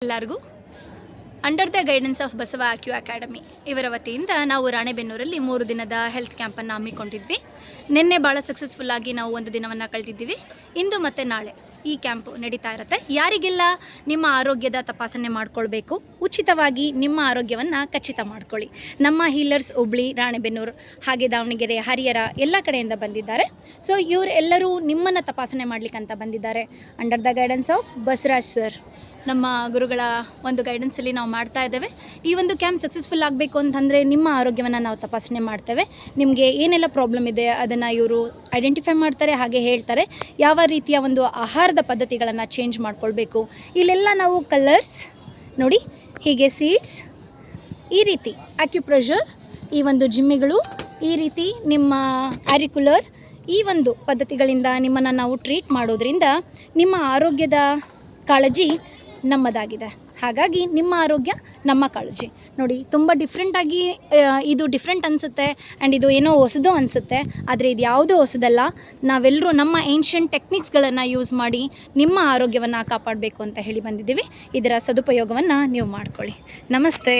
ಎಲ್ಲರಿಗೂ under the guidance of Basava ಆಕ್ಯೂ academy ಇವರ ವತಿಯಿಂದ ನಾವು ರಾಣೆಬೆನ್ನೂರಲ್ಲಿ 3 ದಿನದ ಹೆಲ್ತ್ ಕ್ಯಾಂಪನ್ನು ಹಮ್ಮಿಕೊಂಡಿದ್ವಿ. ನಿನ್ನೆ ಭಾಳ ಸಕ್ಸಸ್ಫುಲ್ಲಾಗಿ ನಾವು ಒಂದು ದಿನವನ್ನು ಕಳೆದಿದ್ದೀವಿ. ಇಂದು ಮತ್ತು ನಾಳೆ ಈ ಕ್ಯಾಂಪು ನಡೀತಾ ಇರುತ್ತೆ. ಯಾರಿಗೆಲ್ಲ ನಿಮ್ಮ ಆರೋಗ್ಯದ ತಪಾಸಣೆ ಮಾಡಿಕೊಳ್ಬೇಕು, ಉಚಿತವಾಗಿ ನಿಮ್ಮ ಆರೋಗ್ಯವನ್ನು ಖಚಿತ ಮಾಡ್ಕೊಳ್ಳಿ. ನಮ್ಮ ಹೀಲರ್ಸ್ ಹುಬ್ಳಿ, ರಾಣೆಬೆನ್ನೂರು, ಹಾಗೆ ದಾವಣಗೆರೆ, ಹರಿಹರ ಎಲ್ಲ ಕಡೆಯಿಂದ ಬಂದಿದ್ದಾರೆ. ಸೊ ಇವರೆಲ್ಲರೂ ನಿಮ್ಮನ್ನು ತಪಾಸಣೆ ಮಾಡಲಿಕ್ಕಂತ ಬಂದಿದ್ದಾರೆ. Under the guidance of Basavaraj sir, ನಮ್ಮ ಗುರುಗಳ ಒಂದು ಗೈಡೆನ್ಸಲ್ಲಿ ನಾವು ಮಾಡ್ತಾ ಇದ್ದೇವೆ. ಈ ಒಂದು ಕ್ಯಾಂಪ್ ಸಕ್ಸಸ್ಫುಲ್ ಆಗಬೇಕು ಅಂತಂದರೆ ನಿಮ್ಮ ಆರೋಗ್ಯವನ್ನು ನಾವು ತಪಾಸಣೆ ಮಾಡ್ತೇವೆ. ನಿಮಗೆ ಏನೆಲ್ಲ ಪ್ರಾಬ್ಲಮ್ ಇದೆ ಅದನ್ನು ಇವರು ಐಡೆಂಟಿಫೈ ಮಾಡ್ತಾರೆ, ಹಾಗೆ ಹೇಳ್ತಾರೆ ಯಾವ ರೀತಿಯ ಒಂದು ಆಹಾರದ ಪದ್ಧತಿಗಳನ್ನು ಚೇಂಜ್ ಮಾಡ್ಕೊಳ್ಬೇಕು. ಇಲ್ಲೆಲ್ಲ ನಾವು ಕಲರ್ಸ್ ನೋಡಿ, ಹೀಗೆ ಸೀಡ್ಸ್, ಈ ರೀತಿ ಆಕ್ಯುಪ್ರೆಷರ್, ಈ ಒಂದು ಜಿಮ್ಮಿಗಳು, ಈ ರೀತಿ ನಿಮ್ಮ ಆರಿಕ್ಯುಲರ್, ಈ ಒಂದು ಪದ್ಧತಿಗಳಿಂದ ನಿಮ್ಮನ್ನು ನಾವು ಟ್ರೀಟ್ ಮಾಡೋದ್ರಿಂದ ನಿಮ್ಮ ಆರೋಗ್ಯದ ಕಾಳಜಿ ನಮ್ಮದಾಗಿದೆ. ಹಾಗಾಗಿ ನಿಮ್ಮ ಆರೋಗ್ಯ ನಮ್ಮ ಕಾಳಜಿ. ನೋಡಿ, ತುಂಬ ಡಿಫ್ರೆಂಟಾಗಿ ಇದು ಡಿಫ್ರೆಂಟ್ ಅನಿಸುತ್ತೆ ಆ್ಯಂಡ್ ಇದು ಏನೋ ಹೊಸದು ಅನಿಸುತ್ತೆ, ಆದರೆ ಇದು ಯಾವುದೂ ಹೊಸದಲ್ಲ. ನಾವೆಲ್ಲರೂ ನಮ್ಮ ಏನ್ಷಿಯಂಟ್ ಟೆಕ್ನಿಕ್ಸ್ಗಳನ್ನು ಯೂಸ್ ಮಾಡಿ ನಿಮ್ಮ ಆರೋಗ್ಯವನ್ನು ಕಾಪಾಡಬೇಕು ಅಂತ ಹೇಳಿ ಬಂದಿದ್ದೀವಿ. ಇದರ ಸದುಪಯೋಗವನ್ನು ನೀವು ಮಾಡ್ಕೊಳ್ಳಿ. ನಮಸ್ತೆ.